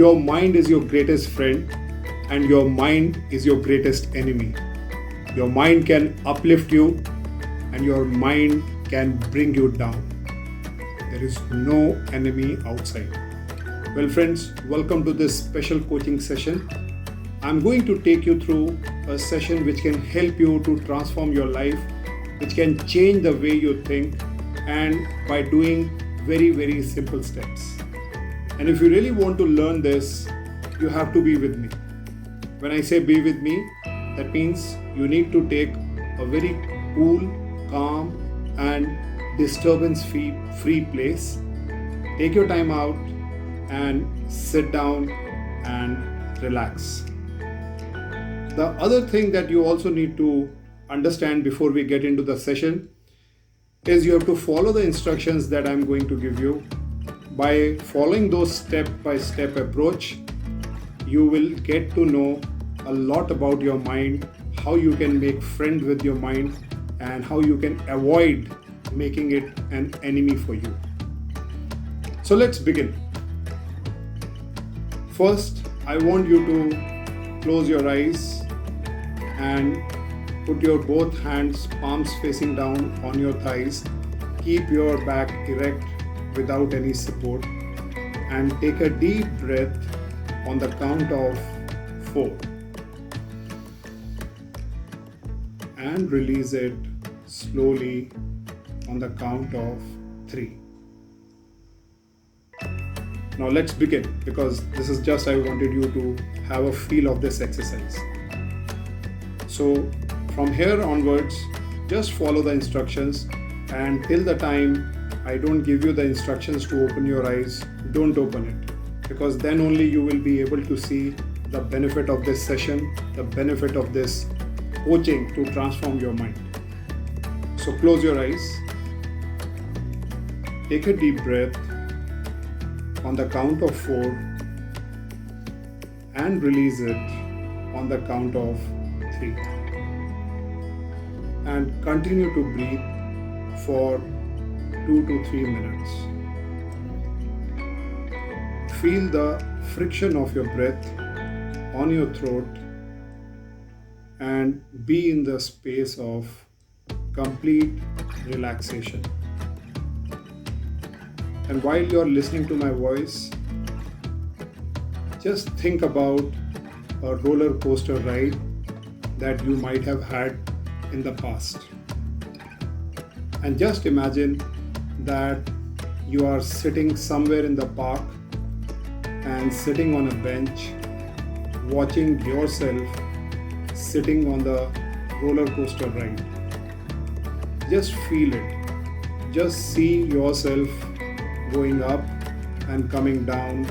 Your mind is your greatest friend and your mind is your greatest enemy. Your mind can uplift you and your mind can bring you down. There is no enemy outside. Well, friends, welcome to this special coaching session. I'm going to take you through a session which can help you to transform your life, which can change the way you think, and by doing very, very simple steps. And if you really want to learn this, you have to be with me. When I say be with me, that means you need to take a very cool, calm, and disturbance-free place. Take your time out and sit down and relax. The other thing that you also need to understand before we get into the session is you have to follow the instructions that I'm going to give you. By following those step-by-step approach, you will get to know a lot about your mind, how you can make friends with your mind, and how you can avoid making it an enemy for you. So let's begin. First, I want you to close your eyes and put your both hands, palms facing down on your thighs. Keep your back erect without any support and take a deep breath on the count of 4 and release it slowly on the count of 3. Now let's begin, because this is just I wanted you to have a feel of this exercise. So from here onwards, just follow the instructions, and till the time I don't give you the instructions to open your eyes, don't open it, because then only you will be able to see the benefit of this session, the benefit of this coaching to transform your mind. So close your eyes, take a deep breath on the count of 4 and release it on the count of 3. And continue to breathe for 2 to 3 minutes. Feel the friction of your breath on your throat and be in the space of complete relaxation. And while you're listening to my voice, just think about a roller coaster ride that you might have had in the past. And just imagine that you are sitting somewhere in the park and sitting on a bench, watching yourself sitting on the roller coaster ride. Just feel it. Just see yourself going up and coming down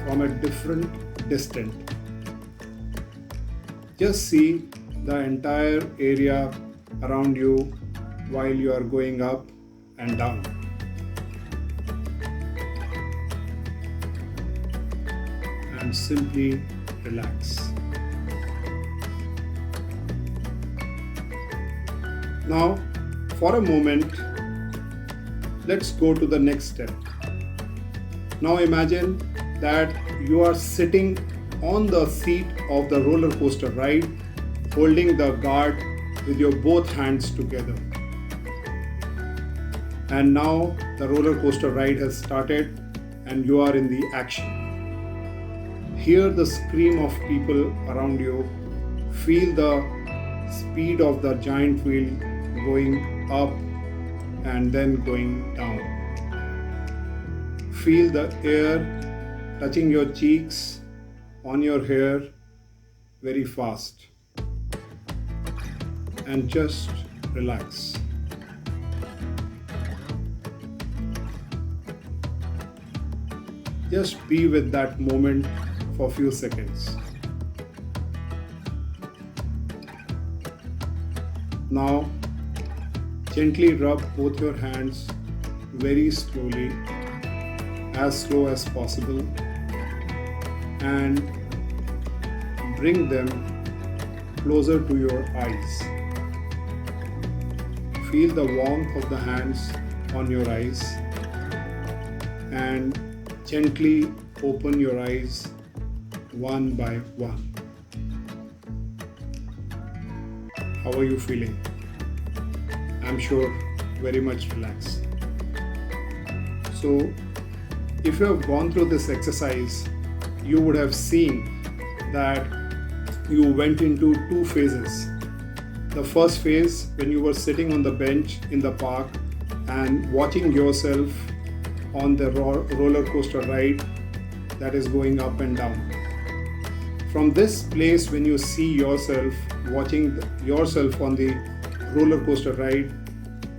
from a different distance. Just see the entire area around you while you are going up and down. And simply relax. Now, for a moment, let's go to the next step. Now imagine that you are sitting on the seat of the roller coaster ride, holding the guard with your both hands together. And now the roller coaster ride has started and you are in the action. Hear the scream of people around you. Feel the speed of the giant wheel going up and then going down. Feel the air touching your cheeks, on your hair very fast. And just relax. Just be with that moment for a few seconds. Now, gently rub both your hands very slowly, as slow as possible, and bring them closer to your eyes. Feel the warmth of the hands on your eyes and gently open your eyes one by one. How are you feeling? I'm sure very much relaxed. So, if you have gone through this exercise, you would have seen that you went into two phases. The first phase, when you were sitting on the bench in the park and watching yourself on the roller coaster ride that is going up and down. From this place, when you see yourself watching yourself on the roller coaster ride,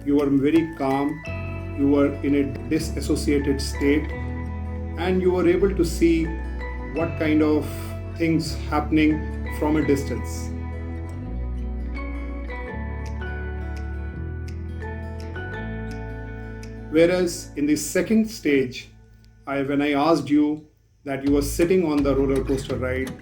you are very calm, you were in a disassociated state, and you were able to see what kind of things happening from a distance. Whereas in the second stage, when I asked you that you were sitting on the roller coaster ride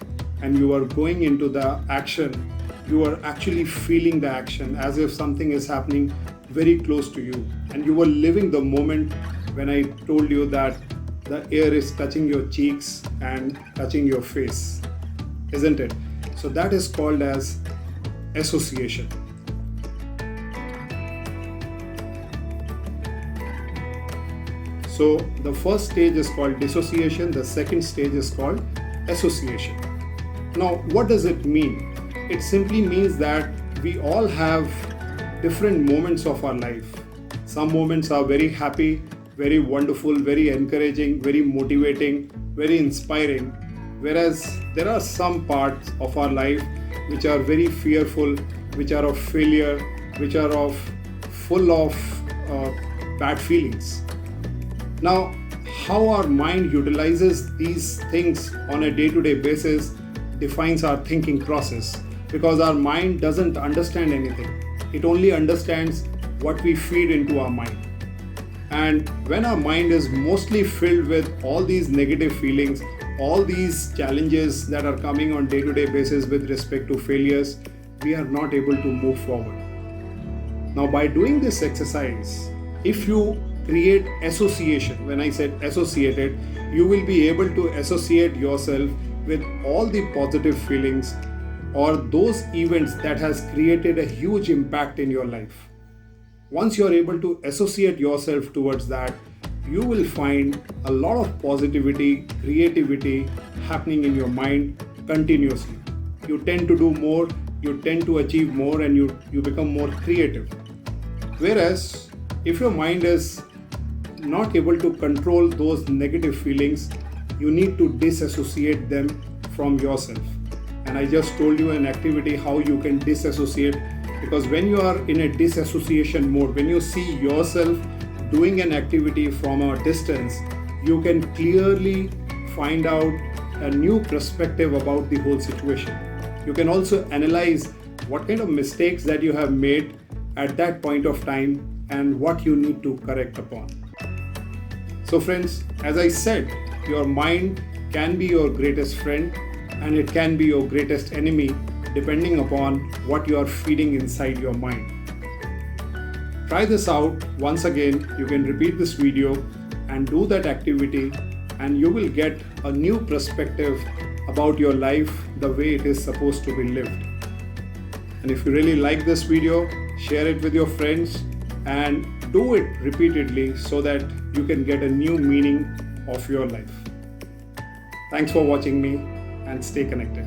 and you are going into the action, you are actually feeling the action as if something is happening very close to you, and you were living the moment when I told you that the air is touching your cheeks and touching your face, isn't it? So that is called as association. So the first stage is called dissociation, the second stage is called association. Now, what does it mean? It simply means that we all have different moments of our life. Some moments are very happy, very wonderful, very encouraging, very motivating, very inspiring. Whereas there are some parts of our life which are very fearful, which are of failure, which are full of bad feelings. Now, how our mind utilizes these things on a day-to-day basis defines our thinking process, because our mind doesn't understand anything. It only understands what we feed into our mind. And when our mind is mostly filled with all these negative feelings, all these challenges that are coming on day-to-day basis with respect to failures, we are not able to move forward. Now, by doing this exercise, if you create association, when I said associated, you will be able to associate yourself with all the positive feelings or those events that has created a huge impact in your life. Once you are able to associate yourself towards that, you will find a lot of positivity, creativity happening in your mind continuously. You tend to do more, you tend to achieve more, and you become more creative. Whereas if your mind is not able to control those negative feelings, you need to disassociate them from yourself. And I just told you an activity how you can disassociate, because when you are in a disassociation mode, when you see yourself doing an activity from a distance, you can clearly find out a new perspective about the whole situation. You can also analyze what kind of mistakes that you have made at that point of time and what you need to correct upon. So friends, as I said, your mind can be your greatest friend and it can be your greatest enemy depending upon what you are feeding inside your mind. Try this out. Once again, you can repeat this video and do that activity, and you will get a new perspective about your life, the way it is supposed to be lived. And if you really like this video, share it with your friends and do it repeatedly so that you can get a new meaning of your life. Thanks for watching me and stay connected.